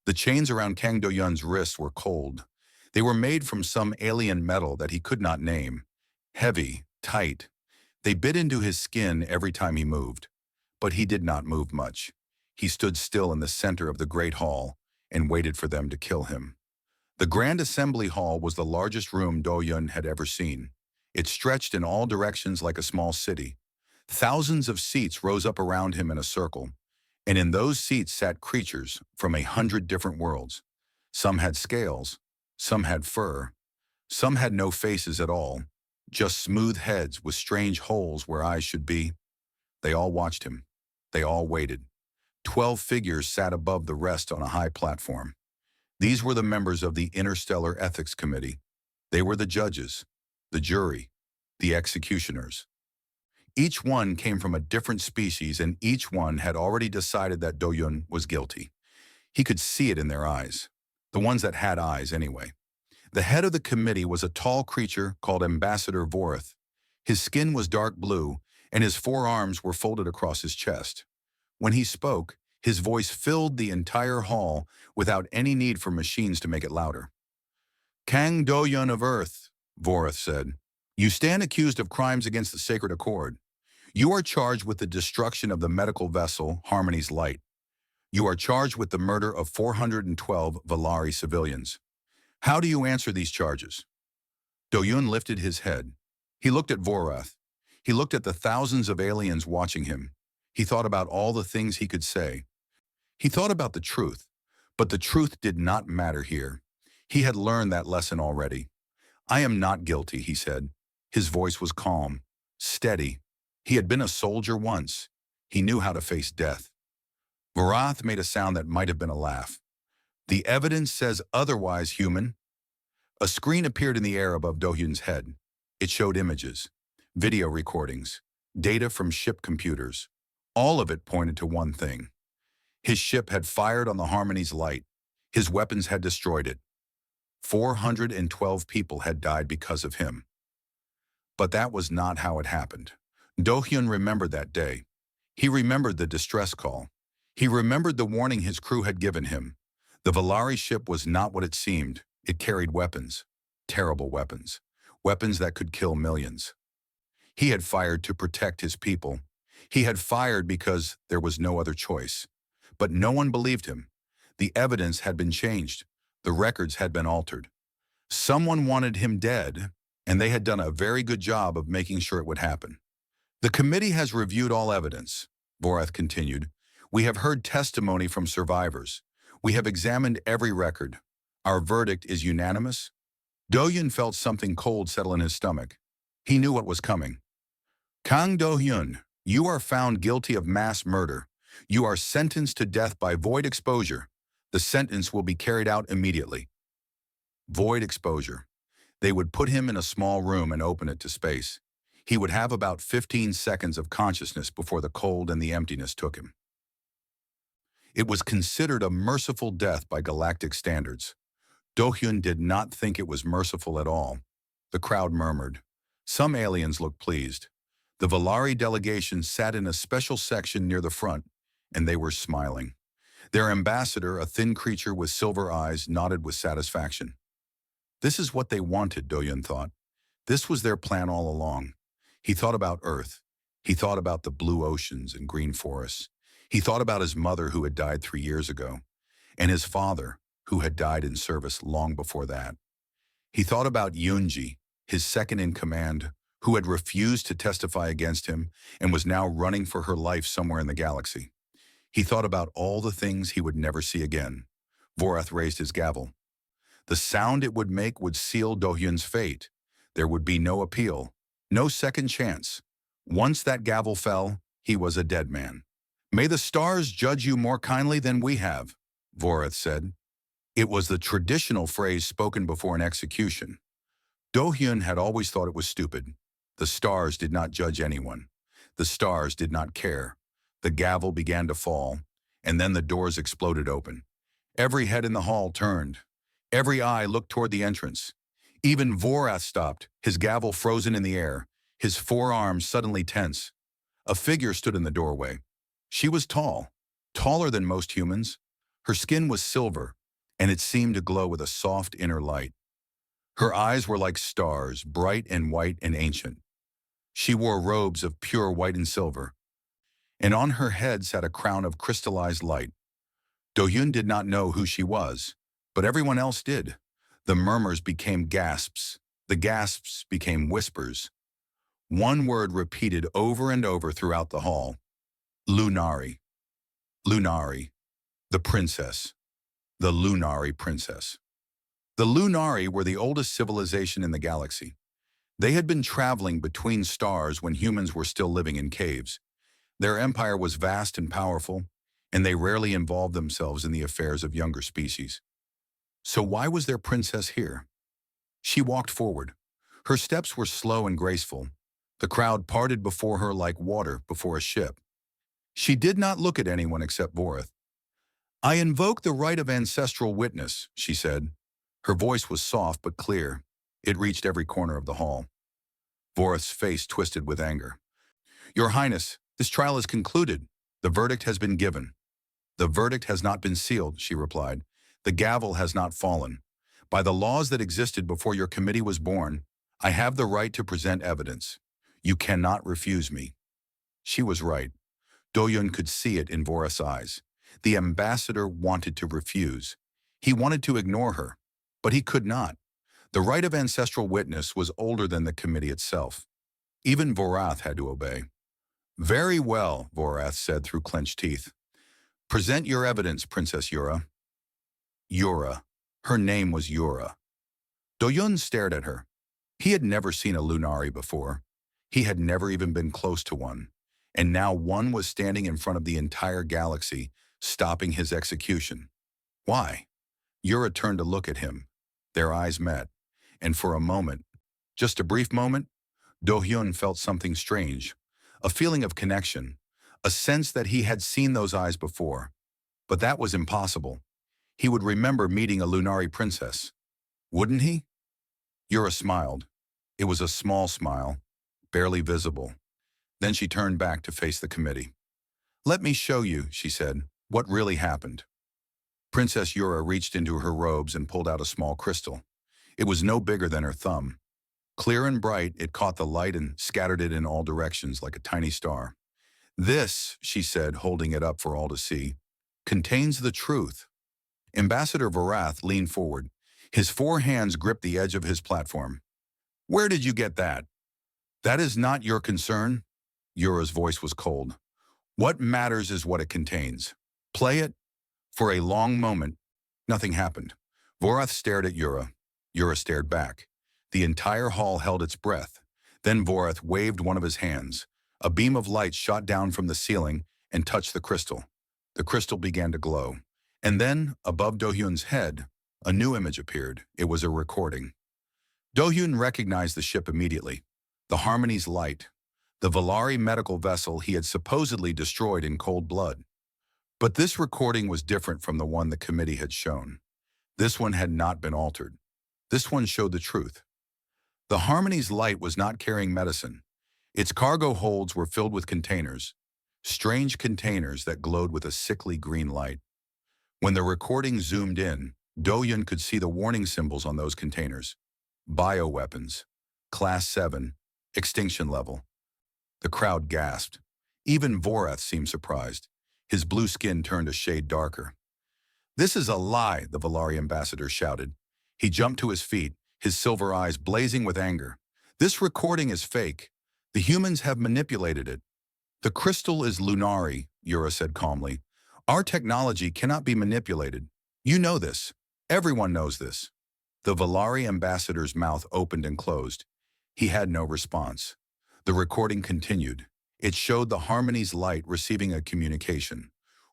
The chains around Kang Do-yun's wrists were cold. They were made from some alien metal that he could not name. Heavy, tight. They bit into his skin every time he moved. But he did not move much. He stood still in the center of the great hall and waited for them to kill him. The Grand Assembly Hall was the largest room Do-yun had ever seen. It stretched in all directions like a small city. Thousands of seats rose up around him in a circle, and in those seats sat creatures from 100 different worlds. Some had scales, some had fur, some had no faces at all, just smooth heads with strange holes where eyes should be. They all watched him. They all waited. 12 figures sat above the rest on a high platform. These were the members of the Interstellar Ethics Committee. They were the judges, the jury, the executioners. Each one came from a different species, and each one had already decided that Do-yun was guilty. He could see it in their eyes. The ones that had eyes, anyway. The head of the committee was a tall creature called Ambassador Vorith. His skin was dark blue, and his forearms were folded across his chest. When he spoke, his voice filled the entire hall without any need for machines to make it louder. "Kang Do-yun of Earth," Vorith said, "you stand accused of crimes against the Sacred Accord. You are charged with the destruction of the medical vessel, Harmony's Light. You are charged with the murder of 412 Valari civilians. How do you answer these charges?" Do-yun lifted his head. He looked at Vorith. He looked at the thousands of aliens watching him. He thought about all the things he could say. He thought about the truth, but the truth did not matter here. He had learned that lesson already. "I am not guilty," he said. His voice was calm, steady. He had been a soldier once. He knew how to face death. Vorith made a sound that might have been a laugh. "The evidence says otherwise, human." A screen appeared in the air above Do-yun's head. It showed images, video recordings, data from ship computers. All of it pointed to one thing. His ship had fired on the Harmony's Light. His weapons had destroyed it. 412 people had died because of him. But that was not how it happened. Do-yun remembered that day. He remembered the distress call. He remembered the warning his crew had given him. The Valari ship was not what it seemed. It carried weapons. Terrible weapons. Weapons that could kill millions. He had fired to protect his people. He had fired because there was no other choice. But no one believed him. The evidence had been changed. The records had been altered. Someone wanted him dead, and they had done a very good job of making sure it would happen. "The committee has reviewed all evidence," Vorith continued. "We have heard testimony from survivors. We have examined every record. Our verdict is unanimous." Do-yun felt something cold settle in his stomach. He knew what was coming. "Kang Do-yun, you are found guilty of mass murder. You are sentenced to death by void exposure. The sentence will be carried out immediately." Void exposure. They would put him in a small room and open it to space. He would have about 15 seconds of consciousness before the cold and the emptiness took him. It was considered a merciful death by galactic standards. Do-yun did not think it was merciful at all. The crowd murmured. Some aliens looked pleased. The Valari delegation sat in a special section near the front, and they were smiling. Their ambassador, a thin creature with silver eyes, nodded with satisfaction. This is what they wanted, Do-yun thought. This was their plan all along. He thought about Earth. He thought about the blue oceans and green forests. He thought about his mother who had died 3 years ago, and his father who had died in service long before that. He thought about Yunji, his second-in-command, who had refused to testify against him and was now running for her life somewhere in the galaxy. He thought about all the things he would never see again. Vorith raised his gavel. The sound it would make would seal Do-yun's fate. There would be no appeal, no second chance. Once that gavel fell, he was a dead man. "May the stars judge you more kindly than we have," Vorith said. It was the traditional phrase spoken before an execution. Do-yun had always thought it was stupid. The stars did not judge anyone. The stars did not care. The gavel began to fall, and then the doors exploded open. Every head in the hall turned. Every eye looked toward the entrance. Even Vorith stopped, his gavel frozen in the air, his forearms suddenly tense. A figure stood in the doorway. She was tall, taller than most humans. Her skin was silver, and it seemed to glow with a soft inner light. Her eyes were like stars, bright and white and ancient. She wore robes of pure white and silver, and on her head sat a crown of crystallized light. Do-hyun did not know who she was, but everyone else did. The murmurs became gasps. The gasps became whispers. One word repeated over and over throughout the hall. Lunari. Lunari. The princess. The Lunari princess. The Lunari were the oldest civilization in the galaxy. They had been traveling between stars when humans were still living in caves. Their empire was vast and powerful, and they rarely involved themselves in the affairs of younger species. So why was their princess here? She walked forward. Her steps were slow and graceful. The crowd parted before her like water before a ship. She did not look at anyone except Vorith. "I invoke the right of ancestral witness," she said. Her voice was soft but clear. It reached every corner of the hall. Vorith's face twisted with anger. "Your Highness, this trial is concluded. The verdict has been given." "The verdict has not been sealed," she replied. "The gavel has not fallen. By the laws that existed before your committee was born, I have the right to present evidence. You cannot refuse me." She was right. Do-hyun could see it in Vorith's eyes. The ambassador wanted to refuse. He wanted to ignore her, but he could not. The right of ancestral witness was older than the committee itself. Even Vorith had to obey. "Very well," Vorith said through clenched teeth. "Present your evidence, Princess Yura." Yura. Her name was Yura. Do-hyun stared at her. He had never seen a Lunari before. He had never even been close to one. And now one was standing in front of the entire galaxy, stopping his execution. Why? Yura turned to look at him. Their eyes met. And for a moment, just a brief moment, Do-hyun felt something strange. A feeling of connection. A sense that he had seen those eyes before. But that was impossible. He would remember meeting a Lunari princess. Wouldn't he? Yura smiled. It was a small smile, barely visible. Then she turned back to face the committee. "Let me show you," she said, "what really happened." Princess Yura reached into her robes and pulled out a small crystal. It was no bigger than her thumb. Clear and bright, it caught the light and scattered it in all directions like a tiny star. "This," she said, holding it up for all to see, "contains the truth." Ambassador Vorith leaned forward. His 4 hands gripped the edge of his platform. "Where did you get that?" "That is not your concern." Yura's voice was cold. "What matters is what it contains. Play it." For a long moment, nothing happened. Vorith stared at Yura. Yura stared back. The entire hall held its breath. Then Vorith waved one of his hands. A beam of light shot down from the ceiling and touched the crystal. The crystal began to glow. And then, above Do-hyun's head, a new image appeared. It was a recording. Do-hyun recognized the ship immediately. The Harmony's Light. The Valari medical vessel he had supposedly destroyed in cold blood. But this recording was different from the one the committee had shown. This one had not been altered. This one showed the truth. The Harmony's Light was not carrying medicine. Its cargo holds were filled with containers, strange containers that glowed with a sickly green light. When the recording zoomed in, Do-hyun could see the warning symbols on those containers. Bioweapons. Class 7. Extinction level. The crowd gasped. Even Vorith seemed surprised. His blue skin turned a shade darker. "This is a lie," the Valari ambassador shouted. He jumped to his feet, his silver eyes blazing with anger. "This recording is fake. The humans have manipulated it." "The crystal is Lunari," Yura said calmly. "Our technology cannot be manipulated. You know this. Everyone knows this." The Valari ambassador's mouth opened and closed. He had no response. The recording continued. It showed the Harmony's Light receiving a communication.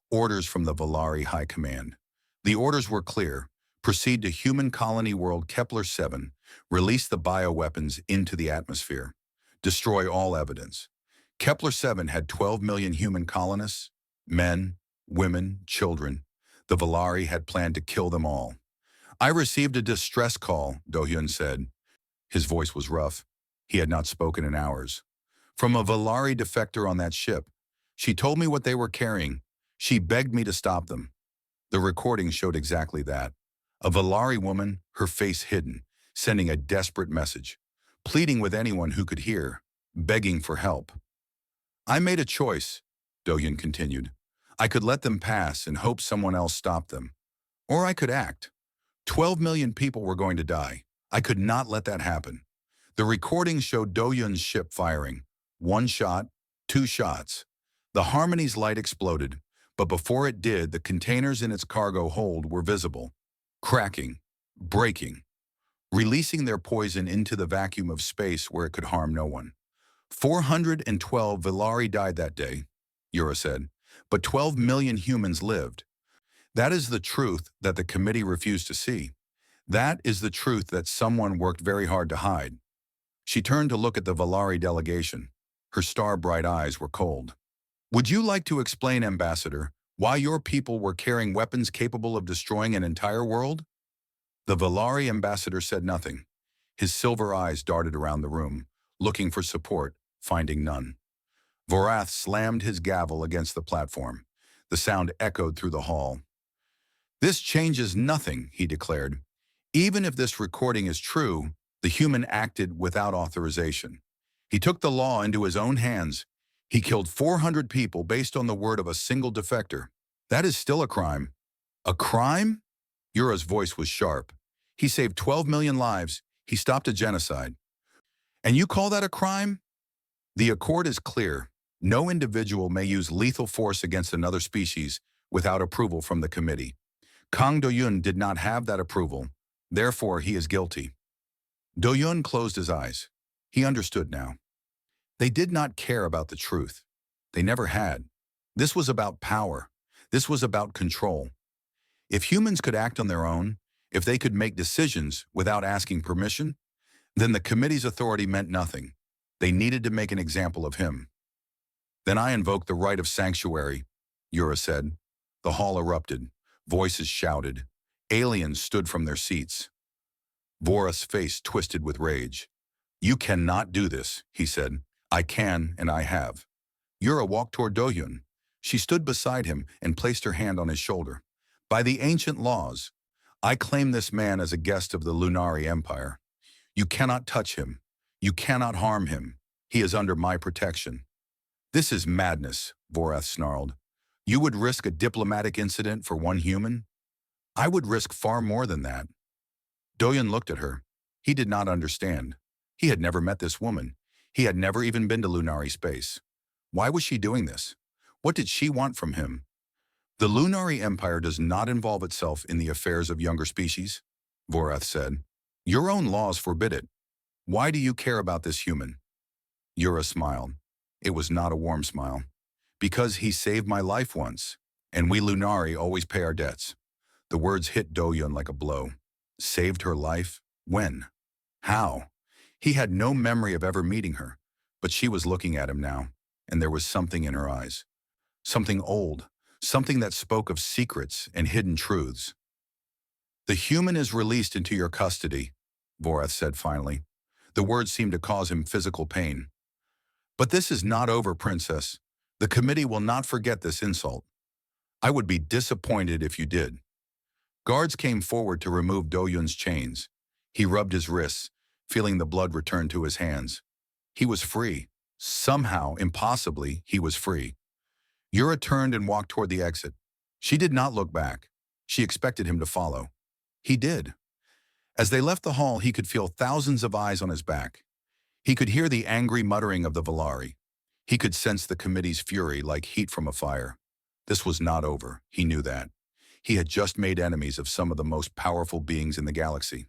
Orders from the Valari High Command. The orders were clear. Proceed to human colony world Kepler-7. Release the bioweapons into the atmosphere. Destroy all evidence. Kepler-7 had 12 million human colonists. Men, women, children. The Valari had planned to kill them all. "I received a distress call," Do-hyun said. His voice was rough. He had not spoken in hours. "From a Valari defector on that ship. She told me what they were carrying. She begged me to stop them." The recording showed exactly that. A Valari woman, her face hidden, sending a desperate message, pleading with anyone who could hear, begging for help. I made a choice, Doyun continued. I could let them pass and hope someone else stopped them. Or I could act. 12 million people were going to die. I could not let that happen. The recording showed Doyun's ship firing. One shot, two shots. The Harmony's light exploded, but before it did, the containers in its cargo hold were visible, cracking, breaking, releasing their poison into the vacuum of space where it could harm no one. 412 Villari died that day, Yura said, but 12 million humans lived. That is the truth that the committee refused to see. That is the truth that someone worked very hard to hide. She turned to look at the Villari delegation. Her star-bright eyes were cold. Would you like to explain, Ambassador, why your people were carrying weapons capable of destroying an entire world? The Villari ambassador said nothing. His silver eyes darted around the room, looking for support, finding none. Vorath slammed his gavel against the platform. The sound echoed through the hall. This changes nothing, he declared. Even if this recording is true, the human acted without authorization. He took the law into his own hands. He killed 400 people based on the word of a single defector. That is still a crime. A crime? Yura's voice was sharp. He saved 12 million lives. He stopped a genocide. And you call that a crime? The accord is clear. No individual may use lethal force against another species without approval from the committee. Kang Doyun did not have that approval. Therefore, he is guilty. Doyun closed his eyes. He understood now. They did not care about the truth. They never had. This was about power. This was about control. If humans could act on their own, if they could make decisions without asking permission, then the committee's authority meant nothing. They needed to make an example of him. Then I invoke the right of sanctuary, Yura said. The hall erupted. Voices shouted. Aliens stood from their seats. Vorath's face twisted with rage. You cannot do this, he said. I can and I have. Yura walked toward Doyun. She stood beside him and placed her hand on his shoulder. By the ancient laws, I claim this man as a guest of the Lunari Empire. You cannot touch him. You cannot harm him. He is under my protection. This is madness, Vorath snarled. You would risk a diplomatic incident for one human? I would risk far more than that. Doyun looked at her. He did not understand. He had never met this woman. He had never even been to Lunari space. Why was she doing this? What did she want from him? The Lunari Empire does not involve itself in the affairs of younger species, Vorath said. Your own laws forbid it. Why do you care about this human? Yura smiled. It was not a warm smile. Because he saved my life once, and we Lunari always pay our debts. The words hit Doyun like a blow. Saved her life? When? How? He had no memory of ever meeting her, but she was looking at him now, and there was something in her eyes. Something old, something that spoke of secrets and hidden truths. The human is released into your custody, Vorath said finally. The words seemed to cause him physical pain. But this is not over, Princess. The committee will not forget this insult. I would be disappointed if you did. Guards came forward to remove Doyun's chains. He rubbed his wrists, feeling the blood return to his hands. He was free. Somehow, impossibly, he was free. Yura turned and walked toward the exit. She did not look back. She expected him to follow. He did. As they left the hall, he could feel thousands of eyes on his back. He could hear the angry muttering of the Villari. He could sense the committee's fury like heat from a fire. This was not over. He knew that. He had just made enemies of some of the most powerful beings in the galaxy.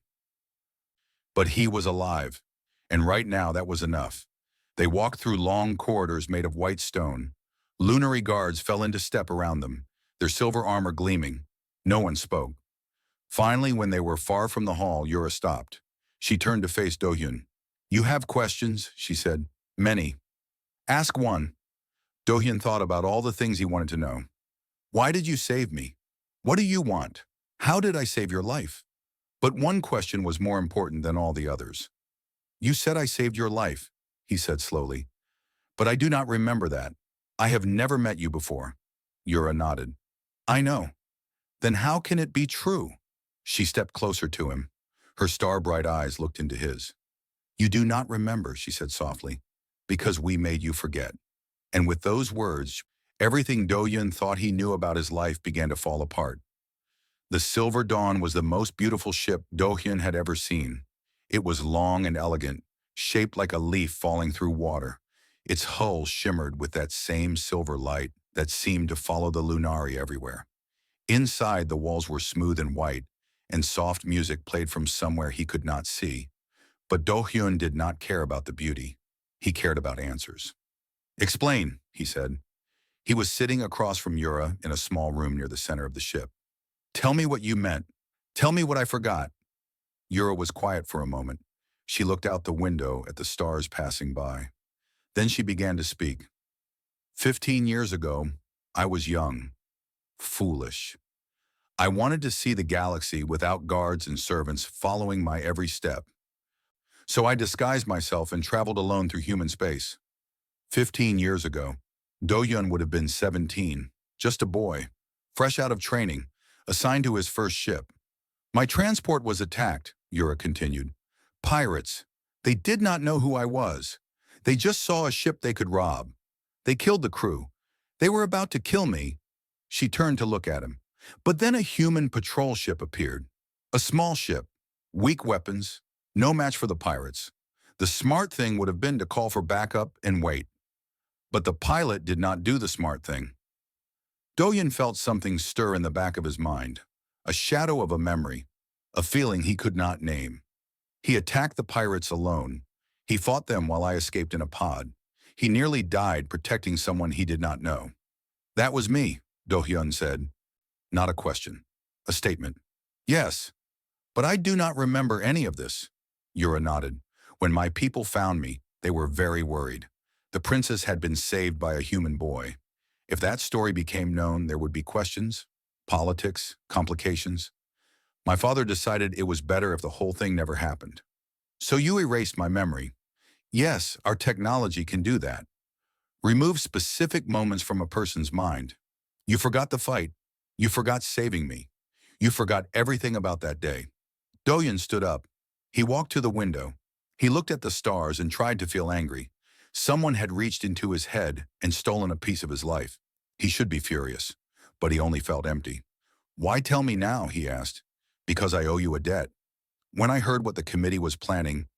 But he was alive, and right now that was enough. They walked through long corridors made of white stone. Lunary guards fell into step around them, their silver armor gleaming. No one spoke. Finally, when they were far from the hall, Yura stopped. She turned to face Doyun. You have questions, she said. Many. Ask one. Dohyun thought about all the things he wanted to know. Why did you save me? What do you want? How did I save your life? But one question was more important than all the others. You said I saved your life, he said slowly. But I do not remember that. I have never met you before. Yura nodded. I know. Then how can it be true? She stepped closer to him. Her star-bright eyes looked into his. "You do not remember," she said softly, "because we made you forget." And with those words, everything Do-Yun thought he knew about his life began to fall apart. The Silver Dawn was the most beautiful ship Do-Hyun had ever seen. It was long and elegant, shaped like a leaf falling through water. Its hull shimmered with that same silver light that seemed to follow the Lunari everywhere. Inside, the walls were smooth and white, and soft music played from somewhere he could not see. But Do-Hyun did not care about the beauty. He cared about answers. "Explain," he said. He was sitting across from Yura in a small room near the center of the ship. "Tell me what you meant. Tell me what I forgot." Yura was quiet for a moment. She looked out the window at the stars passing by. Then she began to speak. 15 years ago, I was young, foolish. I wanted to see the galaxy without guards and servants following my every step. So I disguised myself and traveled alone through human space. 15 years ago, Do-Yun would have been 17, just a boy, fresh out of training, assigned to his first ship. My transport was attacked, Yura continued. Pirates. They did not know who I was. They just saw a ship they could rob. They killed the crew. They were about to kill me. She turned to look at him. But then a human patrol ship appeared. A small ship, weak weapons, no match for the pirates. The smart thing would have been to call for backup and wait. But the pilot did not do the smart thing. Do-Yun felt something stir in the back of his mind, a shadow of a memory, a feeling he could not name. He attacked the pirates alone. He fought them while I escaped in a pod. He nearly died protecting someone he did not know. That was me, Do-Hyun said. Not a question, a statement. Yes, but I do not remember any of this. Yura nodded. When my people found me, they were very worried. The princess had been saved by a human boy. If that story became known, there would be questions, politics, complications. My father decided it was better if the whole thing never happened. So you erased my memory. Yes, our technology can do that. Remove specific moments from a person's mind. You forgot the fight. You forgot saving me. You forgot everything about that day. Do-Yun stood up. He walked to the window. He looked at the stars and tried to feel angry. Someone had reached into his head and stolen a piece of his life. He should be furious, but he only felt empty. Why tell me now, he asked. Because I owe you a debt. When I heard what the committee was planning,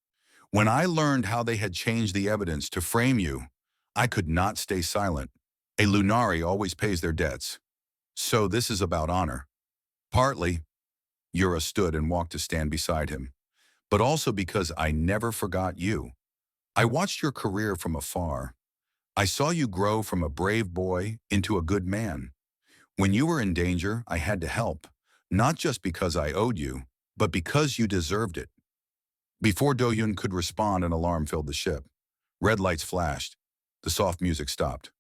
when I learned how they had changed the evidence to frame you, I could not stay silent. A Lunari always pays their debts. So this is about honor. Partly, Yura stood and walked to stand beside him, but also because I never forgot you. I watched your career from afar. I saw you grow from a brave boy into a good man. When you were in danger, I had to help, not just because I owed you, but because you deserved it. Before Do-Yun could respond, an alarm filled the ship. Red lights flashed. The soft music stopped.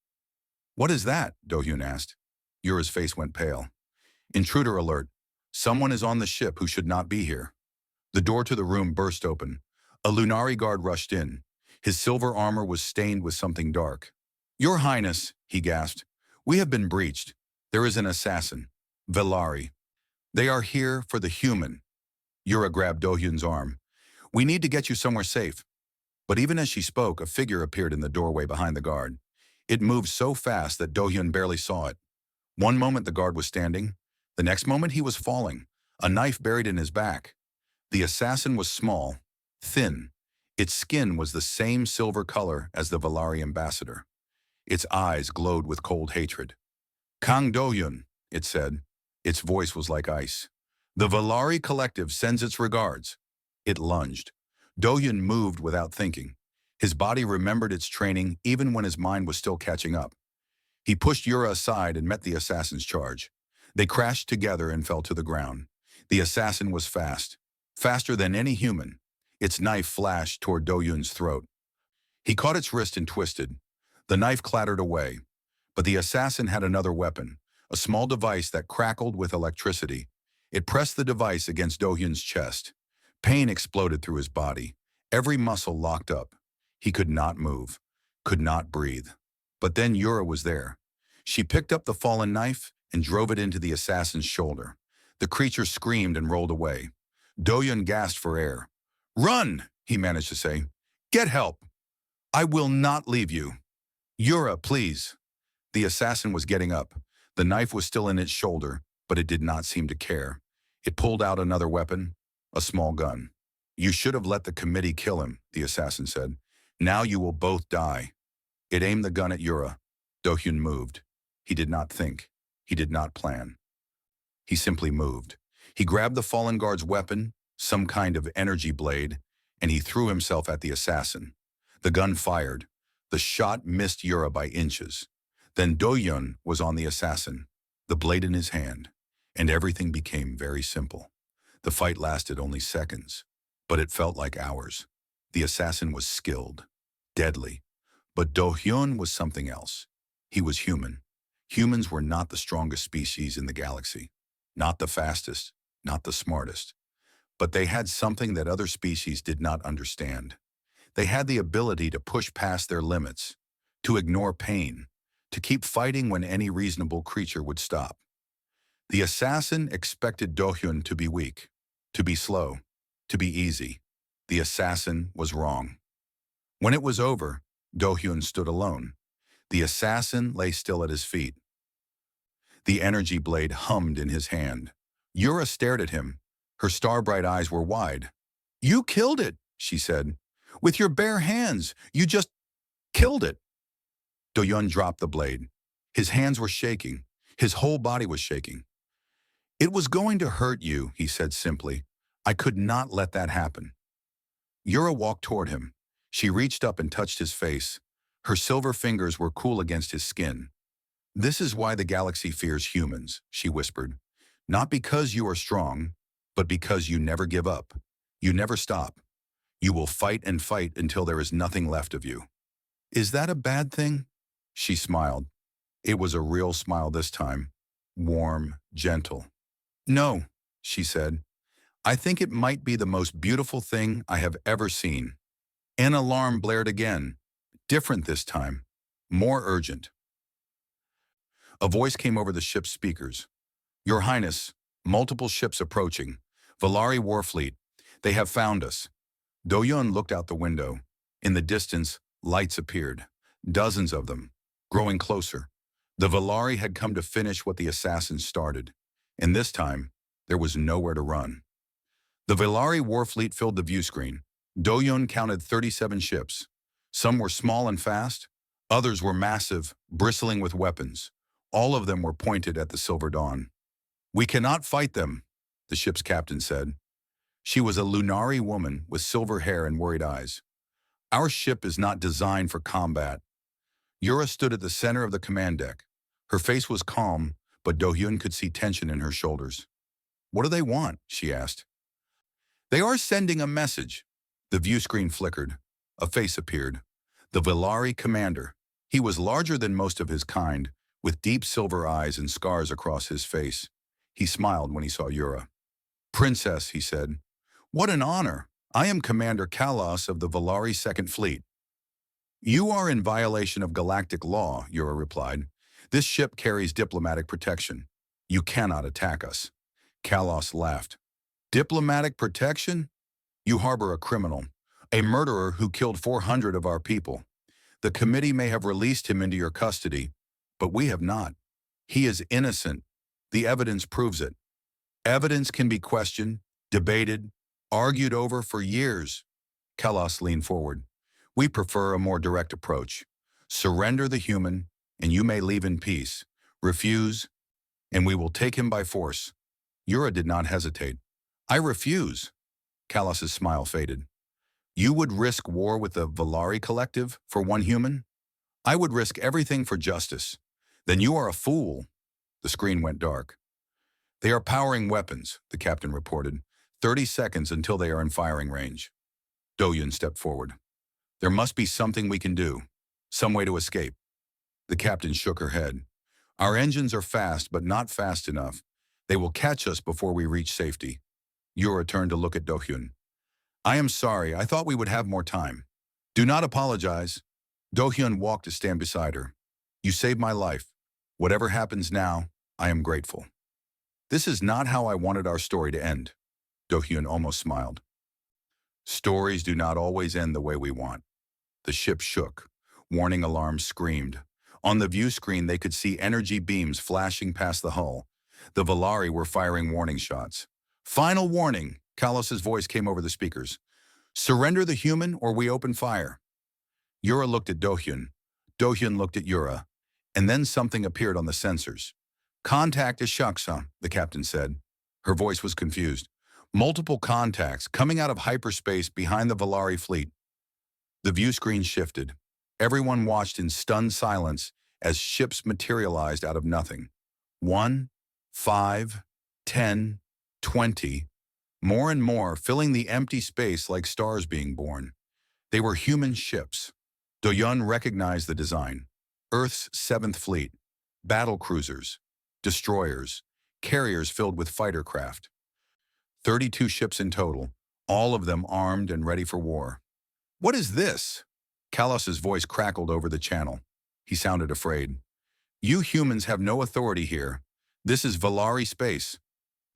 What is that? Do-Hyun asked. Yura's face went pale. Intruder alert. Someone is on the ship who should not be here. The door to the room burst open. A Lunari guard rushed in. His silver armor was stained with something dark. Your Highness, he gasped. We have been breached. There is an assassin. Velari. They are here for the human. Yura grabbed Do-Hyun's arm. We need to get you somewhere safe. But even as she spoke, a figure appeared in the doorway behind the guard. It moved so fast that Do-Hyun barely saw it. One moment the guard was standing. The next moment he was falling, a knife buried in his back. The assassin was small, thin. Its skin was the same silver color as the Velari ambassador. Its eyes glowed with cold hatred. Kang Do-Hyun, it said. Its voice was like ice. The Velari Collective sends its regards. It lunged. Do-Hyun moved without thinking. His body remembered its training even when his mind was still catching up. He pushed Yura aside and met the assassin's charge. They crashed together and fell to the ground. The assassin was fast, faster than any human. Its knife flashed toward Do-Hyun's throat. He caught its wrist and twisted. The knife clattered away. But the assassin had another weapon, a small device that crackled with electricity. It pressed the device against Do-Hyun's chest. Pain exploded through his body. Every muscle locked up. He could not move, could not breathe. But then Yura was there. She picked up the fallen knife and drove it into the assassin's shoulder. The creature screamed and rolled away. Do-hyun gasped for air. "Run!" he managed to say. "Get help! I will not leave you. Yura, please." The assassin was getting up. The knife was still in its shoulder, but it did not seem to care. It pulled out another weapon, a small gun. "You should have let the committee kill him," the assassin said. "Now you will both die." It aimed the gun at Yura. Do-hyun moved. He did not think. He did not plan. He simply moved. He grabbed the fallen guard's weapon, some kind of energy blade, and he threw himself at the assassin. The gun fired. The shot missed Yura by inches. Then Do-hyun was on the assassin, the blade in his hand, and everything became very simple. The fight lasted only seconds, but it felt like hours. The assassin was skilled, deadly, but Do-hyun was something else. He was human. Humans were not the strongest species in the galaxy, not the fastest, not the smartest, but they had something that other species did not understand. They had the ability to push past their limits, to ignore pain, to keep fighting when any reasonable creature would stop. The assassin expected Do-hyun to be weak, to be slow, to be easy. The assassin was wrong. When it was over, Do-hyun stood alone. The assassin lay still at his feet. The energy blade hummed in his hand. Yura stared at him. Her star-bright eyes were wide. "You killed it," she said. "With your bare hands, you just killed it." Do-hyun dropped the blade. His hands were shaking. His whole body was shaking. "It was going to hurt you," he said simply. "I could not let that happen." Yura walked toward him. She reached up and touched his face. Her silver fingers were cool against his skin. "This is why the galaxy fears humans," she whispered. "Not because you are strong, but because you never give up. You never stop. You will fight and fight until there is nothing left of you." "Is that a bad thing?" She smiled. It was a real smile this time, warm, gentle. "No," she said. "I think it might be the most beautiful thing I have ever seen." An alarm blared again, different this time, more urgent. A voice came over the ship's speakers. "Your Highness, multiple ships approaching. Valari Warfleet. They have found us." Do-hyun looked out the window. In the distance, lights appeared. Dozens of them, growing closer. The Valari had come to finish what the assassins started. And this time, there was nowhere to run. The Valari Warfleet filled the view screen. Do-hyun counted 37 ships. Some were small and fast. Others were massive, bristling with weapons. All of them were pointed at the Silver Dawn. "We cannot fight them," the ship's captain said. She was a Lunari woman with silver hair and worried eyes. "Our ship is not designed for combat." Yura stood at the center of the command deck. Her face was calm, but Do-hyun could see tension in her shoulders. "What do they want?" she asked. "They are sending a message." The view screen flickered. A face appeared. The Valari commander. He was larger than most of his kind, with deep silver eyes and scars across his face. He smiled when he saw Yura. "Princess," he said. "What an honor. I am Commander Kalos of the Valari Second Fleet." "You are in violation of galactic law," Yura replied. "This ship carries diplomatic protection. You cannot attack us." Kalos laughed. "Diplomatic protection? You harbor a criminal, a murderer who killed 400 of our people. The committee may have released him into your custody, but we have not. He is innocent. The evidence proves it. Evidence can be questioned, debated, argued over for years." Kalos leaned forward. "We prefer a more direct approach. Surrender the human, and you may leave in peace. Refuse, and we will take him by force." Yura did not hesitate. "I refuse." Kalos's smile faded. "You would risk war with the Valari Collective for one human? I would risk everything for justice. Then you are a fool." The screen went dark. "They are powering weapons," the captain reported. 30 seconds until they are in firing range." Do-hyun stepped forward. "There must be something we can do. Some way to escape." The captain shook her head. "Our engines are fast, but not fast enough. They will catch us before we reach safety." Yura turned to look at Do-hyun. "I am sorry. I thought we would have more time." "Do not apologize." Do-hyun walked to stand beside her. "You saved my life. Whatever happens now, I am grateful." This is not how I wanted our story to end. Do-hyun almost smiled. Stories do not always end the way we want. The ship shook. Warning alarms screamed. On the view screen, they could see energy beams flashing past the hull. The Valari were firing warning shots. Final warning, Kalos's voice came over the speakers. Surrender the human or we open fire. Yura looked at Do-hyun. Do-hyun looked at Yura. And then something appeared on the sensors. Contact is Shaksa, the captain said. Her voice was confused. Multiple contacts coming out of hyperspace behind the Valari fleet. The view screen shifted. Everyone watched in stunned silence as ships materialized out of nothing. 1, 5, 10, 20. More and more, filling the empty space like stars being born. They were human ships. Do-hyun recognized the design. Earth's 7th Fleet. Battle cruisers. Destroyers. Carriers filled with fighter craft. 32 ships in total, all of them armed and ready for war. What is this? Kalos's voice crackled over the channel. He sounded afraid. You humans have no authority here. This is Valari space.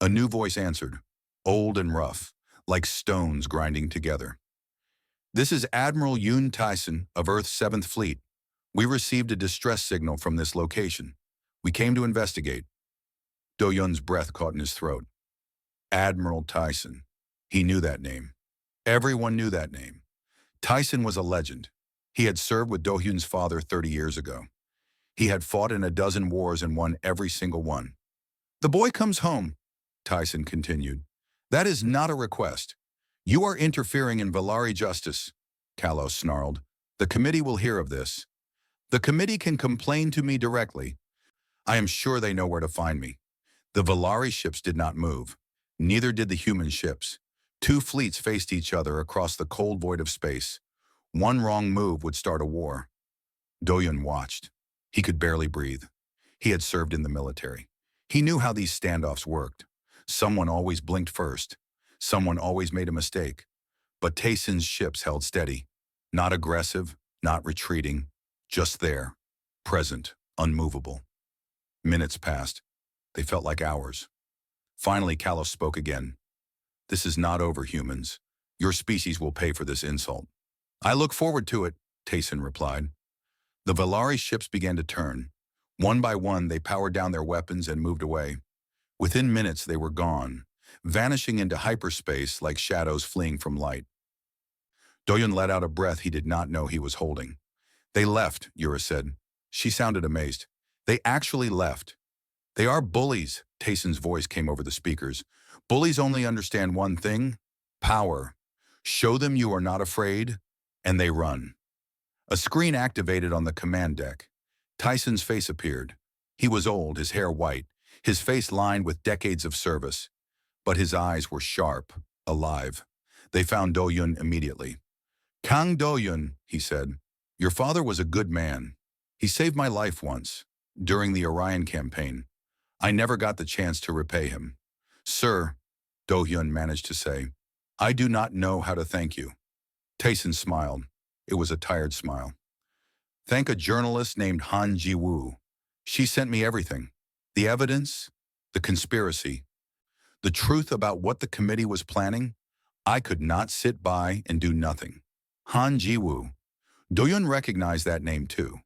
A new voice answered, old and rough, like stones grinding together. This is Admiral Yoon Tyson of Earth's 7th Fleet. We received a distress signal from this location. We came to investigate. Do-hyun's breath caught in his throat. Admiral Tyson. He knew that name. Everyone knew that name. Tyson was a legend. He had served with Do-hyun's father 30 years ago. He had fought in a dozen wars and won every single one. The boy comes home, Tyson continued. That is not a request. You are interfering in Valari justice, Kalos snarled. The committee will hear of this. The committee can complain to me directly. I am sure they know where to find me. The Valari ships did not move. Neither did the human ships. 2 fleets faced each other across the cold void of space. One wrong move would start a war. Do-hyun watched. He could barely breathe. He had served in the military. He knew how these standoffs worked. Someone always blinked first. Someone always made a mistake. But Tyson's ships held steady. Not aggressive, not retreating. Just there. Present, unmovable. Minutes passed. They felt like hours. Finally, Kalos spoke again. This is not over, humans. Your species will pay for this insult. I look forward to it, Tyson replied. The Valari ships began to turn. One by one, they powered down their weapons and moved away. Within minutes, they were gone, vanishing into hyperspace like shadows fleeing from light. Do-hyun let out a breath he did not know he was holding. They left, Yura said. She sounded amazed. They actually left. They are bullies, Tyson's voice came over the speakers. Bullies only understand one thing, power. Show them you are not afraid, and they run. A screen activated on the command deck. Tyson's face appeared. He was old, his hair white, his face lined with decades of service. But his eyes were sharp, alive. They found Do-hyun immediately. Kang Do-hyun, he said, your father was a good man. He saved my life once, during the Orion campaign. I never got the chance to repay him. Sir, Do-hyun managed to say, I do not know how to thank you. Tyson smiled. It was a tired smile. Thank a journalist named Han Ji-woo. She sent me everything. The evidence, the conspiracy, the truth about what the committee was planning. I could not sit by and do nothing. Han Ji-woo. Do-hyun recognized that name too.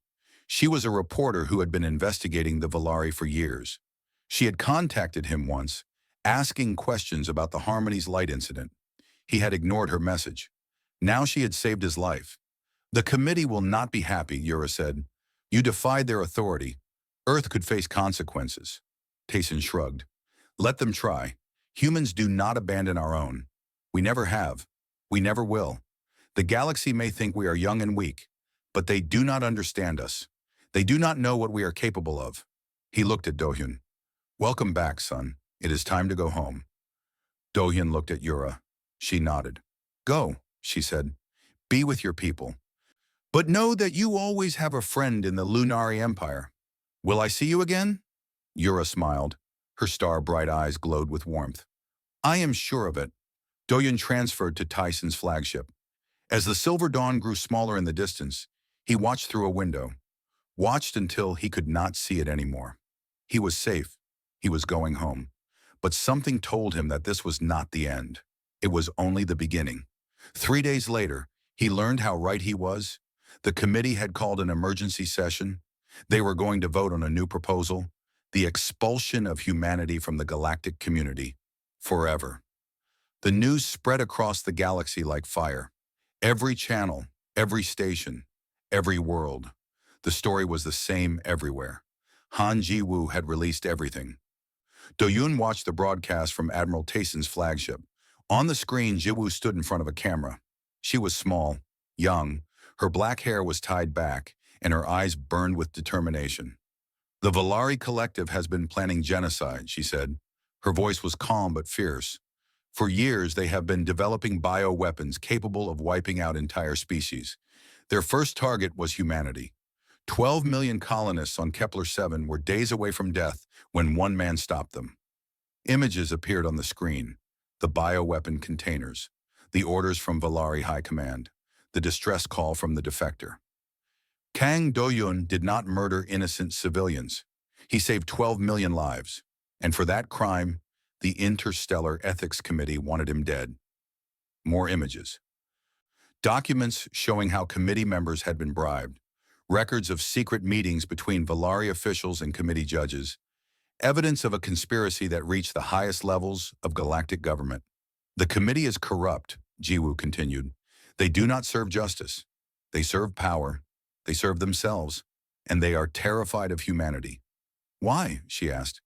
She was a reporter who had been investigating the Valari for years. She had contacted him once, asking questions about the Harmony's Light incident. He had ignored her message. Now she had saved his life. The committee will not be happy, Yura said. You defied their authority. Earth could face consequences. Tyson shrugged. Let them try. Humans do not abandon our own. We never have. We never will. The galaxy may think we are young and weak, but they do not understand us. They do not know what we are capable of. He looked at Do-hyun. Welcome back, son. It is time to go home. Do-hyun looked at Yura. She nodded. Go, she said. Be with your people. But know that you always have a friend in the Lunari Empire. Will I see you again? Yura smiled. Her star-bright eyes glowed with warmth. I am sure of it. Do-hyun transferred to Tyson's flagship. As the silver dawn grew smaller in the distance, he watched through a window. Watched until he could not see it anymore. He was safe. He was going home. But something told him that this was not the end. It was only the beginning. 3 days later, he learned how right he was. The committee had called an emergency session. They were going to vote on a new proposal, the expulsion of humanity from the galactic community, forever. The news spread across the galaxy like fire. Every channel, every station, every world. The story was the same everywhere. Han Ji-woo had released everything. Do-yoon watched the broadcast from Admiral Tayson's flagship. On the screen, Ji-woo stood in front of a camera. She was small, young, her black hair was tied back, and her eyes burned with determination. "The Valari Collective has been planning genocide," she said. Her voice was calm but fierce. "For years, they have been developing bioweapons capable of wiping out entire species. Their first target was humanity. 12 million colonists on Kepler-7 were days away from death when one man stopped them." Images appeared on the screen. The bioweapon containers, the orders from Valari High Command, the distress call from the defector. Kang Do-yoon did not murder innocent civilians. He saved 12 million lives. And for that crime, the Interstellar Ethics Committee wanted him dead. More images. Documents showing how committee members had been bribed. Records of secret meetings between Valari officials and committee judges. Evidence of a conspiracy that reached the highest levels of galactic government. "The committee is corrupt," Ji-woo continued. "They do not serve justice. They serve power. They serve themselves. And they are terrified of humanity." "Why?" she asked.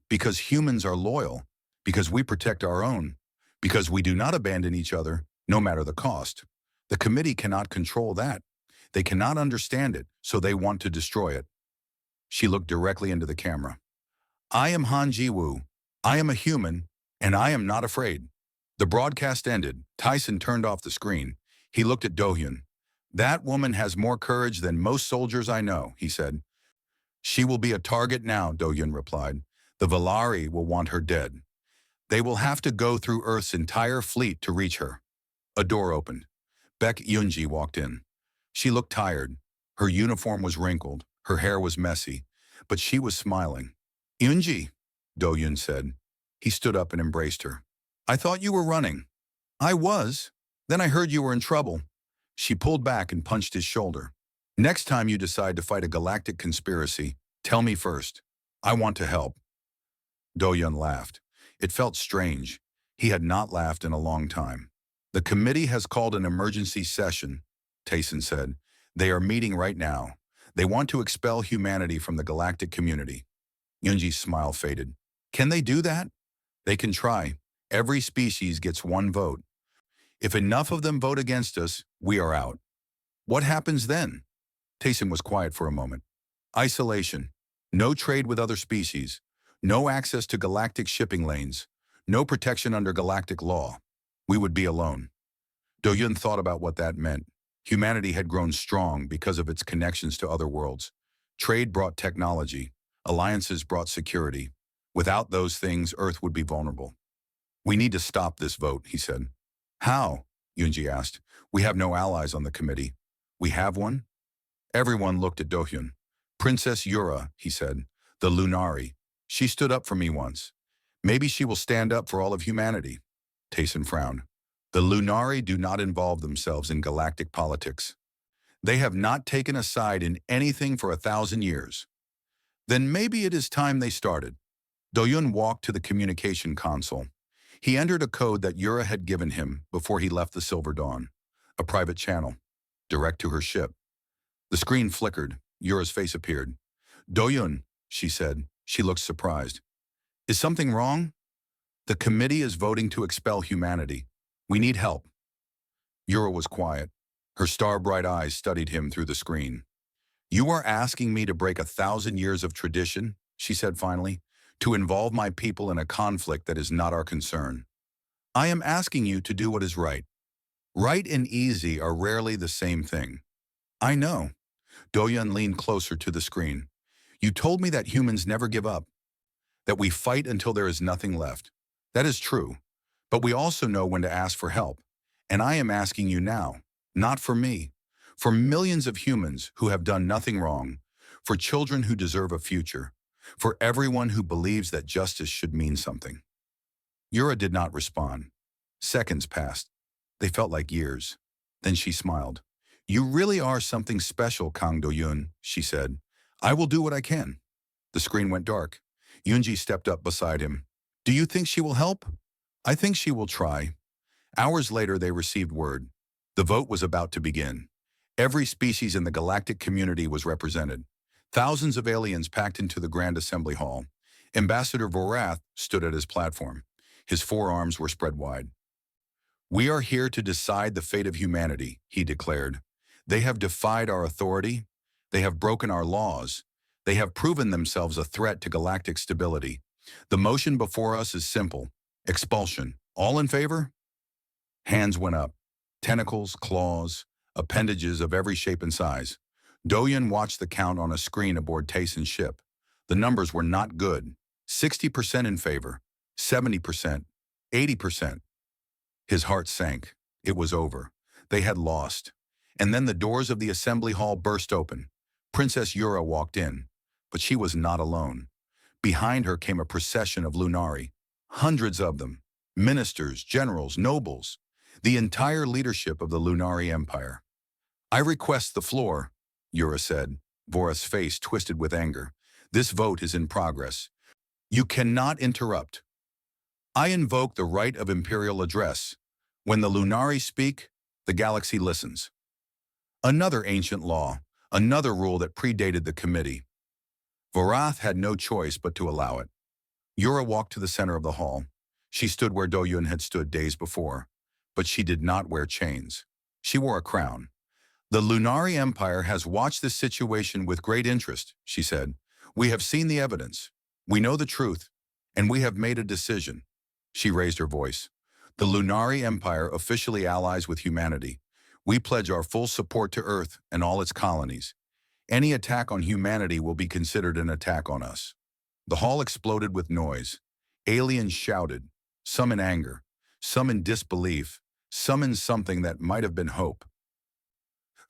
"Because humans are loyal. Because we protect our own. Because we do not abandon each other, no matter the cost. The committee cannot control that. They cannot understand it, so they want to destroy it." She looked directly into the camera. "I am Han Ji-woo. I am a human, and I am not afraid." The broadcast ended. Tyson turned off the screen. He looked at Do-hyun. "That woman has more courage than most soldiers I know," he said. "She will be a target now," Do-hyun replied. "The Valari will want her dead. They will have to go through Earth's entire fleet to reach her." A door opened. Baek Yoonji walked in. She looked tired. Her uniform was wrinkled. Her hair was messy. But she was smiling. "Yoonji," Do-hyun said. He stood up and embraced her. "I thought you were running." "I was. Then I heard you were in trouble." She pulled back and punched his shoulder. "Next time you decide to fight a galactic conspiracy, tell me first. I want to help." Do-hyun laughed. It felt strange. He had not laughed in a long time. "The committee has called an emergency session," Tayson said. "They are meeting right now. They want to expel humanity from the galactic community." Yoonji's smile faded. "Can they do that?" "They can try. Every species gets one vote. If enough of them vote against us, we are out." "What happens then?" Tayson was quiet for a moment. "Isolation. No trade with other species. No access to galactic shipping lanes. No protection under galactic law. We would be alone." Do-hyun thought about what that meant. Humanity had grown strong because of its connections to other worlds. Trade brought technology. Alliances brought security. Without those things, Earth would be vulnerable. "We need to stop this vote," he said. "How?" Yoonji asked. "We have no allies on the committee." "We have one?" Everyone looked at Do-hyun. "Princess Yura," he said. "The Lunari. She stood up for me once. Maybe she will stand up for all of humanity." Tayson frowned. "The Lunari do not involve themselves in galactic politics. They have not taken a side in anything for 1,000 years." "Then maybe it is time they started." Do-hyun walked to the communication console. He entered a code that Yura had given him before he left the Silver Dawn. A private channel, direct to her ship. The screen flickered. Yura's face appeared. "Do-hyun," she said. She looked surprised. "Is something wrong?" "The committee is voting to expel humanity. We need help." Yura was quiet. Her star-bright eyes studied him through the screen. "You are asking me to break 1,000 years of tradition," she said finally, "to involve my people in a conflict that is not our concern. I am asking you to do what is right. Right and easy are rarely the same thing." "I know." Do-hyun leaned closer to the screen. "You told me that humans never give up, that we fight until there is nothing left. That is true, but we also know when to ask for help. And I am asking you now, not for me, for millions of humans who have done nothing wrong, for children who deserve a future, for everyone who believes that justice should mean something." Yura did not respond. Seconds passed. They felt like years. Then she smiled. You really are something special, Kang Do-yun, she said. I will do what I can. The screen went dark. Yoonji stepped up beside him. Do you think she will help? I think she will try. Hours later, they received word. The vote was about to begin. Every species in the galactic community was represented. Thousands of aliens packed into the Grand Assembly Hall. Ambassador Vorath stood at his platform. His forearms were spread wide. We are here to decide the fate of humanity, he declared. They have defied our authority. They have broken our laws. They have proven themselves a threat to galactic stability. The motion before us is simple. Expulsion. All in favor? Hands went up. Tentacles, claws, appendages of every shape and size. Do-yun watched the count on a screen aboard Tayson's ship. The numbers were not good. 60% in favor, 70%, 80%. His heart sank. It was over. They had lost. And then the doors of the assembly hall burst open. Princess Yura walked in, but she was not alone. Behind her came a procession of Lunari, hundreds of them, ministers, generals, nobles, the entire leadership of the Lunari Empire. I request the floor, Yura said, Vorath's face twisted with anger. This vote is in progress. You cannot interrupt. I invoke the right of imperial address. When the Lunari speak, the galaxy listens. Another ancient law, another rule that predated the committee. Vorath had no choice but to allow it. Yura walked to the center of the hall. She stood where Do-yun had stood days before, but she did not wear chains. She wore a crown. The Lunari Empire has watched this situation with great interest, she said. We have seen the evidence. We know the truth, and we have made a decision. She raised her voice. The Lunari Empire officially allies with humanity. We pledge our full support to Earth and all its colonies. Any attack on humanity will be considered an attack on us. The hall exploded with noise. Aliens shouted, some in anger, some in disbelief, some in something that might have been hope.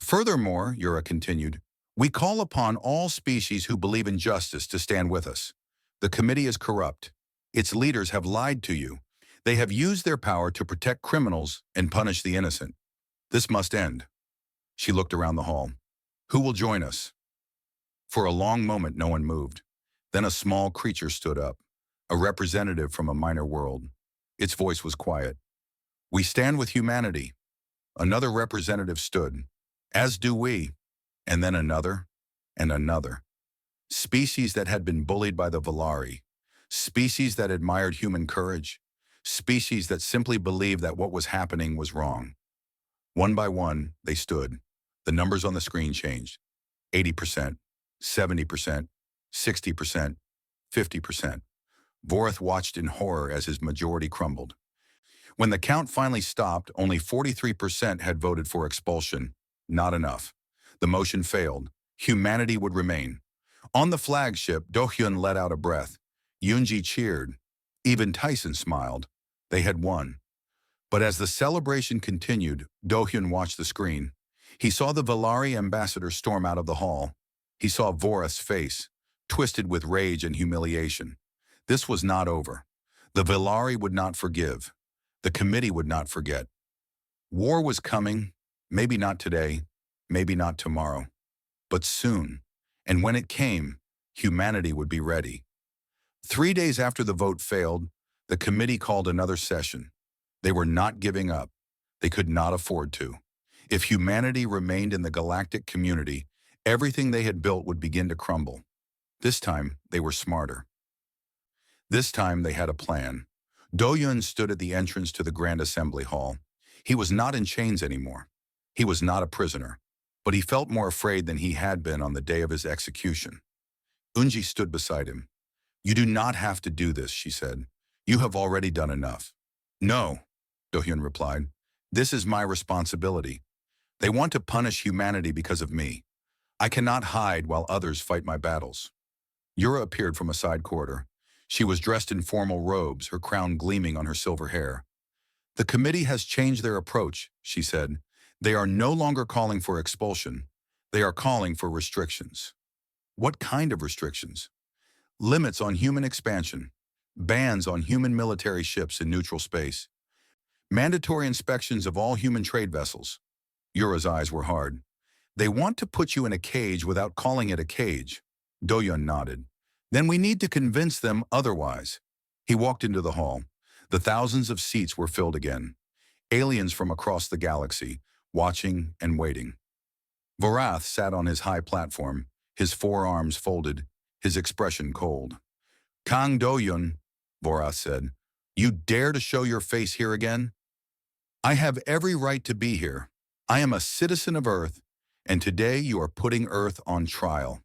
Furthermore, Yura continued, we call upon all species who believe in justice to stand with us. The committee is corrupt. Its leaders have lied to you. They have used their power to protect criminals and punish the innocent. This must end. She looked around the hall. Who will join us? For a long moment, no one moved. Then a small creature stood up, a representative from a minor world. Its voice was quiet. We stand with humanity. Another representative stood. As do we. And then another, and another. Species that had been bullied by the Volari. Species that admired human courage. Species that simply believed that what was happening was wrong. One by one, they stood. The numbers on the screen changed. 80%, 70%, 60%, 50%. Vorath watched in horror as his majority crumbled. When the count finally stopped, only 43% had voted for expulsion. Not enough. The motion failed. Humanity would remain. On the flagship, Do-hyun let out a breath. Yoonji cheered. Even Tyson smiled. They had won. But as the celebration continued, Do-hyun watched the screen. He saw the Volari ambassador storm out of the hall. He saw Vorath's face, twisted with rage and humiliation. This was not over. The Volari would not forgive. The committee would not forget. War was coming, maybe not today, maybe not tomorrow, but soon. And when it came, humanity would be ready. 3 days after the vote failed, the committee called another session. They were not giving up. They could not afford to. If humanity remained in the galactic community, everything they had built would begin to crumble. This time, they were smarter. This time, they had a plan. Do-yun stood at the entrance to the Grand Assembly Hall. He was not in chains anymore. He was not a prisoner, but he felt more afraid than he had been on the day of his execution. Unji stood beside him. You do not have to do this, she said. You have already done enough. No, Do-hyun replied. This is my responsibility. They want to punish humanity because of me. I cannot hide while others fight my battles. Yura appeared from a side corridor. She was dressed in formal robes, her crown gleaming on her silver hair. The committee has changed their approach, she said. They are no longer calling for expulsion. They are calling for restrictions. What kind of restrictions? Limits on human expansion. bans on human military ships in neutral space, mandatory inspections of all human trade vessels. Yura's eyes were hard. They want to put you in a cage without calling it a cage. Doyun nodded. Then we need to convince them otherwise. He walked into the hall. The thousands of seats were filled again. Aliens from across the galaxy, watching and waiting. Vorath sat on his high platform, his forearms folded, his expression cold. Kang Doyun, Vorath said, you dare to show your face here again? I have every right to be here. I am a citizen of Earth, and today you are putting Earth on trial.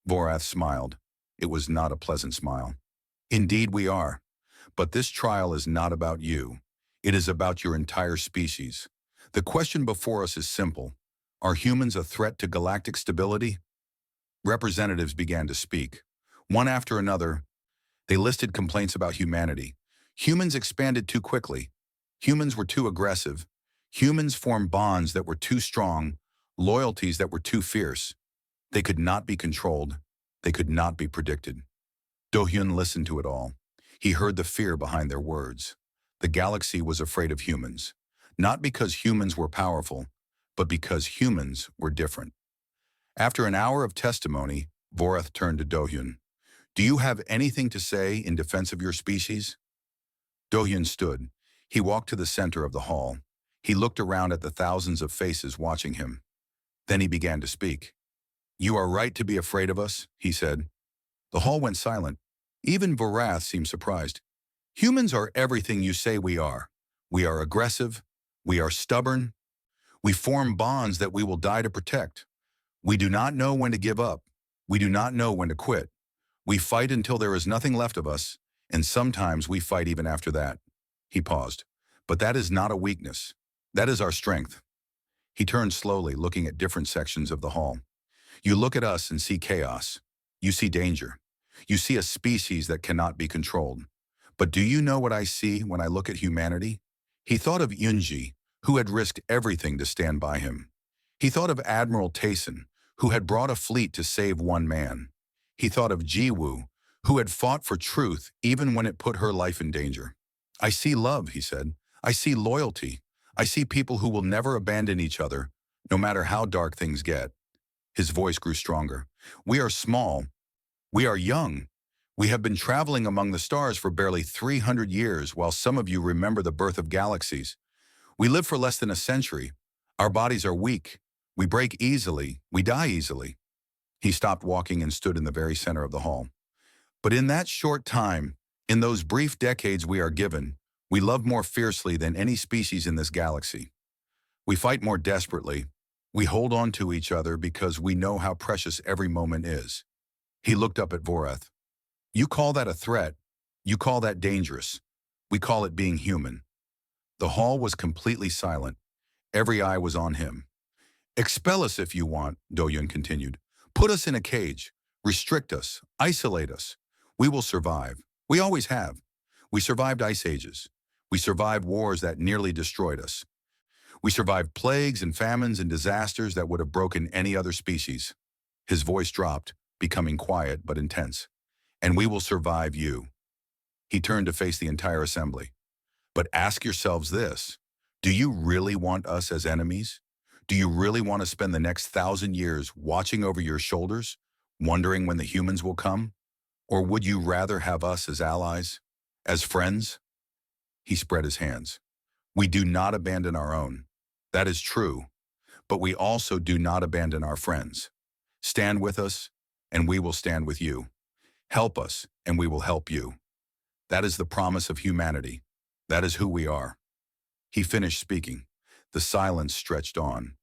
Vorath smiled. It was not a pleasant smile. Indeed we are. But this trial is not about you. It is about your entire species. The question before us is simple. Are humans a threat to galactic stability? Representatives began to speak. One after another, they listed complaints about humanity. Humans expanded too quickly. Humans were too aggressive. Humans formed bonds that were too strong, loyalties that were too fierce. They could not be controlled. They could not be predicted. Do-hyun listened to it all. He heard the fear behind their words. The galaxy was afraid of humans, not because humans were powerful, but because humans were different. After an hour of testimony, Vorath turned to Do-hyun. Do you have anything to say in defense of your species? Do-hyun stood. He walked to the center of the hall. He looked around at the thousands of faces watching him. Then he began to speak. You are right to be afraid of us, he said. The hall went silent. Even Vorath seemed surprised. Humans are everything you say we are. We are aggressive. We are stubborn. We form bonds that we will die to protect. We do not know when to give up. We do not know when to quit. We fight until there is nothing left of us, and sometimes we fight even after that. He paused. But that is not a weakness. That is our strength. He turned slowly, looking at different sections of the hall. You look at us and see chaos. You see danger. You see a species that cannot be controlled. But do you know what I see when I look at humanity? He thought of Yunji, who had risked everything to stand by him. He thought of Admiral Tayson, who had brought a fleet to save one man. He thought of Jiwoo, who had fought for truth even when it put her life in danger. I see love, he said. I see loyalty. I see people who will never abandon each other, no matter how dark things get. His voice grew stronger. We are small. We are young. We have been traveling among the stars for barely 300 years, while some of you remember the birth of galaxies. We live for less than a century. Our bodies are weak. We break easily. We die easily. He stopped walking and stood in the very center of the hall. But in that short time, in those brief decades we are given, we love more fiercely than any species in this galaxy. We fight more desperately. We hold on to each other because we know how precious every moment is. He looked up at Vorath. You call that a threat. You call that dangerous. We call it being human. The hall was completely silent. Every eye was on him. Expel us if you want, Do-hyun continued. Put us in a cage. Restrict us. Isolate us. We will survive. We always have. We survived ice ages. We survived wars that nearly destroyed us. We survived plagues and famines and disasters that would have broken any other species. His voice dropped, becoming quiet but intense. And we will survive you. He turned to face the entire assembly. But ask yourselves this. Do you really want us as enemies? Do you really want to spend the next 1,000 years watching over your shoulders, wondering when the humans will come? Or would you rather have us as allies, as friends? He spread his hands. We do not abandon our own. That is true. But we also do not abandon our friends. Stand with us, and we will stand with you. Help us, and we will help you. That is the promise of humanity. That is who we are. He finished speaking. The silence stretched on.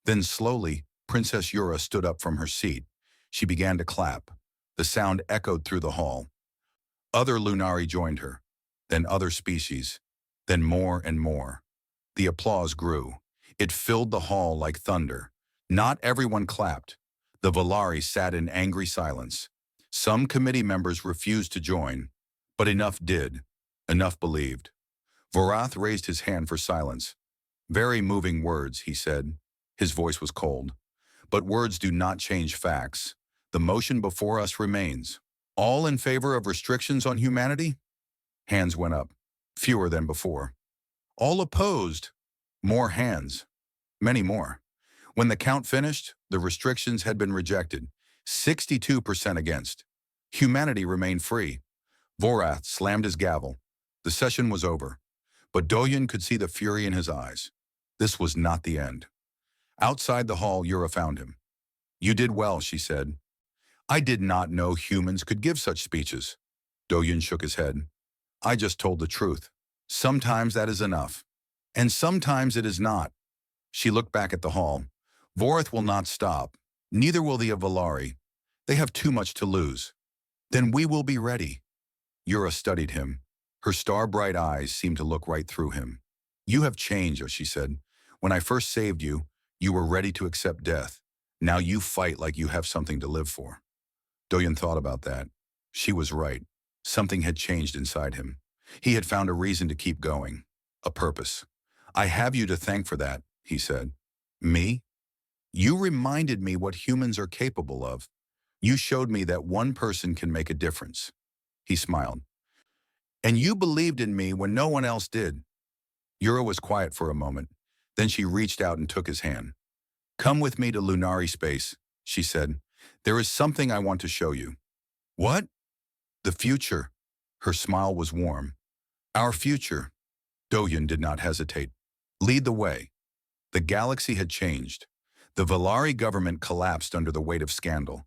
Then slowly, Princess Yura stood up from her seat. She began to clap. The sound echoed through the hall. Other Lunari joined her, then other species, then more and more. The applause grew. It filled the hall like thunder. Not everyone clapped. The Volari sat in angry silence. Some committee members refused to join, but enough did. Enough believed. Vorath raised his hand for silence. Very moving words, he said. His voice was cold. But words do not change facts. The motion before us remains. All in favor of restrictions on humanity? Hands went up, fewer than before. All opposed? More hands, many more. When the count finished, the restrictions had been rejected, 62% against. Humanity remained free. Vorath slammed his gavel. The session was over, but Doyun could see the fury in his eyes. This was not the end. Outside the hall, Yura found him. "You did well," she said. "I did not know humans could give such speeches." Doyun shook his head. "I just told the truth. Sometimes that is enough. And sometimes it is not." She looked back at the hall. "Vorath will not stop. Neither will the Avalari. They have too much to lose. Then we will be ready." Yura studied him. Her star-bright eyes seemed to look right through him. "You have changed," she said. "When I first saved you, you were ready to accept death. Now you fight like you have something to live for." Doyun thought about that. She was right. Something had changed inside him. He had found a reason to keep going. A purpose. "I have you to thank for that," he said. "Me? You reminded me what humans are capable of. You showed me that one person can make a difference." He smiled. "And you believed in me when no one else did." Yura was quiet for a moment. Then she reached out and took his hand. "Come with me to Lunari space," she said. "There is something I want to show you." "What?" "The future." Her smile was warm. "Our future." Doyun did not hesitate. "Lead the way." The galaxy had changed. The Valari government collapsed under the weight of scandal.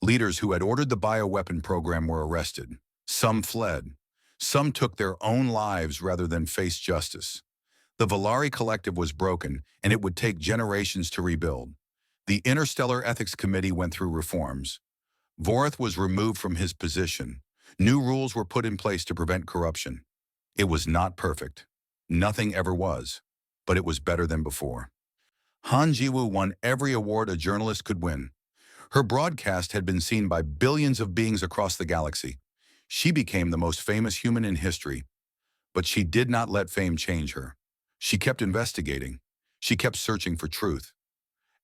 Leaders who had ordered the bioweapon program were arrested. Some fled. Some took their own lives rather than face justice. The Valari collective was broken, and it would take generations to rebuild. The Interstellar Ethics Committee went through reforms. Vorath was removed from his position. New rules were put in place to prevent corruption. It was not perfect. Nothing ever was. But it was better than before. Han Jiwoo won every award a journalist could win. Her broadcast had been seen by billions of beings across the galaxy. She became the most famous human in history. But she did not let fame change her. She kept investigating. She kept searching for truth.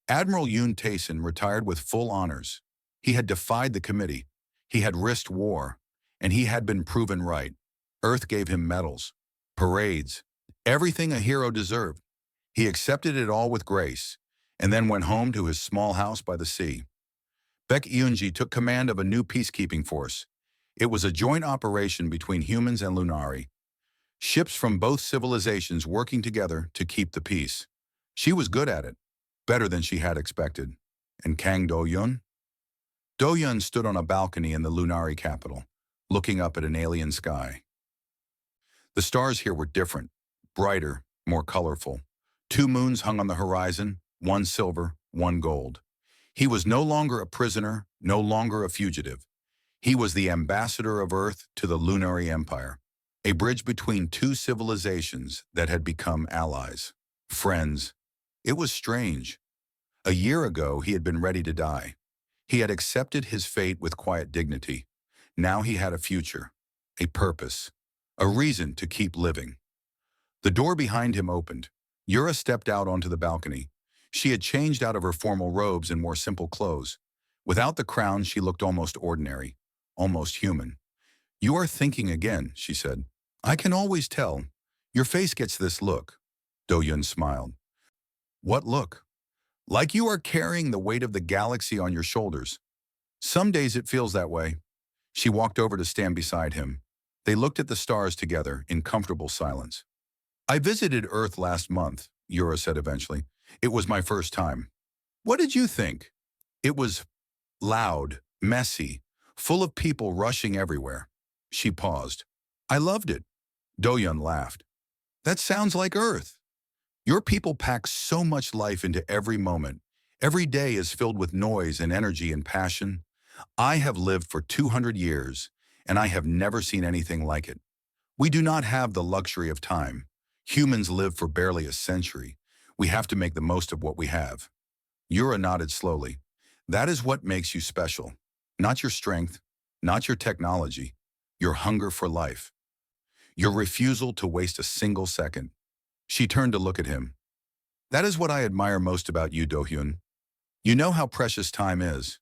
Admiral Yoon Taeson retired with full honors. He had defied the committee. He had risked war. And he had been proven right. Earth gave him medals, parades, everything a hero deserved. He accepted it all with grace, and then went home to his small house by the sea. Baek Eunji took command of a new peacekeeping force. It was a joint operation between humans and Lunari. Ships from both civilizations working together to keep the peace. She was good at it, better than she had expected. And Kang Do-yun? Do-yun stood on a balcony in the Lunari capital, looking up at an alien sky. The stars here were different, brighter, more colorful. 2 moons hung on the horizon, one silver, one gold. He was no longer a prisoner, no longer a fugitive. He was the ambassador of Earth to the Lunari Empire, a bridge between 2 civilizations that had become allies, friends. It was strange. A year ago, he had been ready to die. He had accepted his fate with quiet dignity. Now he had a future, a purpose, a reason to keep living. The door behind him opened. Yura stepped out onto the balcony. She had changed out of her formal robes and wore simple clothes. Without the crown, she looked almost ordinary, almost human. "You are thinking again," she said. "I can always tell. Your face gets this look." Do-yun smiled. "What look?" "Like you are carrying the weight of the galaxy on your shoulders. Some days it feels that way." She walked over to stand beside him. They looked at the stars together in comfortable silence. "I visited Earth last month," Yura said eventually. "It was my first time." "What did you think?" "It was loud, messy, full of people rushing everywhere." She paused. "I loved it." Do-yun laughed. "That sounds like Earth. Your people pack so much life into every moment. Every day is filled with noise and energy and passion. I have lived for 200 years, and I have never seen anything like it. We do not have the luxury of time. Humans live for barely a century. We have to make the most of what we have." Yura nodded slowly. "That is what makes you special. Not your strength, not your technology, your hunger for life. Your refusal to waste a single second." She turned to look at him. "That is what I admire most about you, Do-hyun. You know how precious time is.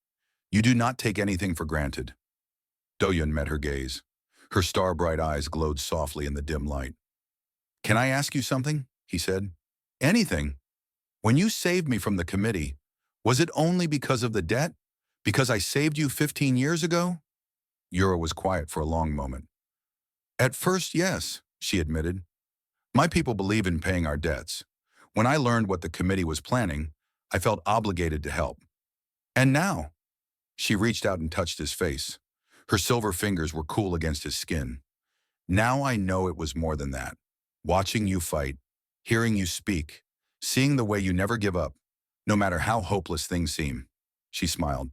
You do not take anything for granted." Doyun met her gaze. Her star-bright eyes glowed softly in the dim light. "Can I ask you something?" he said. "Anything. When you saved me from the committee, was it only because of the debt? Because I saved you 15 years ago?" Yura was quiet for a long moment. "At first, yes," she admitted. "My people believe in paying our debts. When I learned what the committee was planning, I felt obligated to help. And now," she reached out and touched his face. Her silver fingers were cool against his skin. "Now I know it was more than that. Watching you fight, hearing you speak, seeing the way you never give up, no matter how hopeless things seem." She smiled.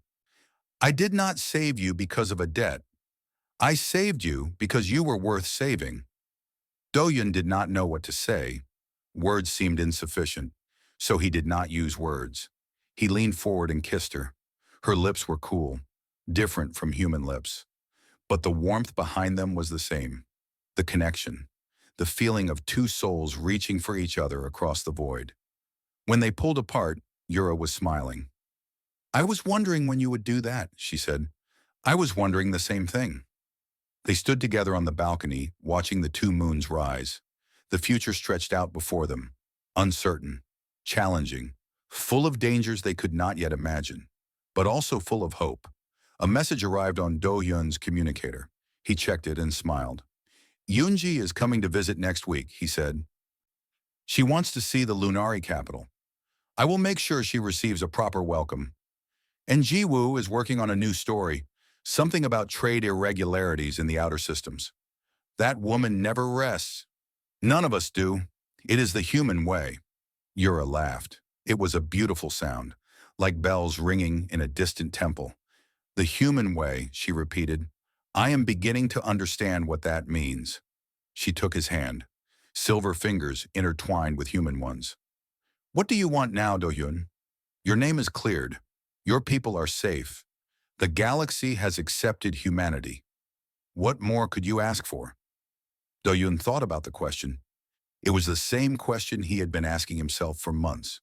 "I did not save you because of a debt. I saved you because you were worth saving." Doyun did not know what to say. Words seemed insufficient, so he did not use words. He leaned forward and kissed her. Her lips were cool, different from human lips. But the warmth behind them was the same. The connection, the feeling of two souls reaching for each other across the void. When they pulled apart, Yura was smiling. "I was wondering when you would do that," she said. "I was wondering the same thing." They stood together on the balcony, watching the two moons rise. The future stretched out before them, uncertain, challenging, full of dangers they could not yet imagine, but also full of hope. A message arrived on Do Yun's communicator. He checked it and smiled. "Yunji is coming to visit next week," he said. "She wants to see the Lunari capital. I will make sure she receives a proper welcome. And Jiwoo is working on a new story, something about trade irregularities in the outer systems. That woman never rests. None of us do. It is the human way." Yura laughed. It was a beautiful sound, like bells ringing in a distant temple. "The human way," she repeated. "I am beginning to understand what that means." She took his hand, silver fingers intertwined with human ones. "What do you want now, Do-hyun? Your name is cleared. Your people are safe. The galaxy has accepted humanity. What more could you ask for?" Do-hyun thought about the question. It was the same question he had been asking himself for months.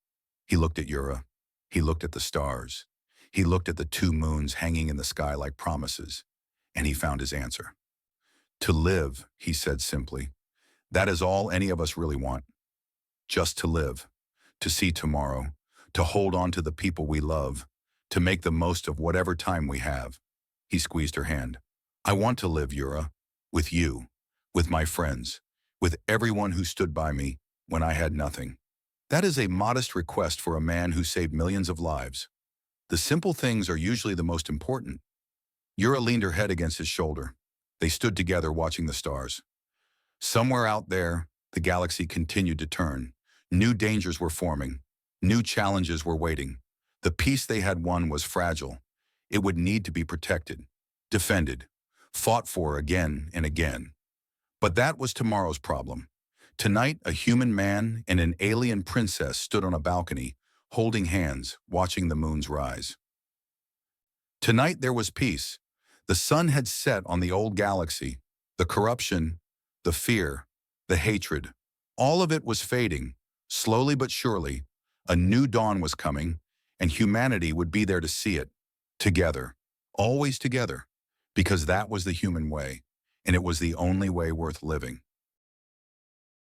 He looked at Yura. He looked at the stars. He looked at the two moons hanging in the sky like promises. And he found his answer. "To live," he said simply. "That is all any of us really want. Just to live. To see tomorrow. To hold on to the people we love. To make the most of whatever time we have." He squeezed her hand. "I want to live, Yura. With you. With my friends. With everyone who stood by me when I had nothing." That is a modest request for a man who saved millions of lives. The simple things are usually the most important. Yura leaned her head against his shoulder. They stood together watching the stars. Somewhere out there, the galaxy continued to turn. New dangers were forming. New challenges were waiting. The peace they had won was fragile. It would need to be protected, defended, fought for again and again. But that was tomorrow's problem. Tonight, a human man and an alien princess stood on a balcony, holding hands, watching the moons rise. Tonight there was peace. The sun had set on the old galaxy. The corruption, the fear, the hatred, all of it was fading. Slowly but surely, a new dawn was coming, and humanity would be there to see it. Together, always together, because that was the human way, and it was the only way worth living.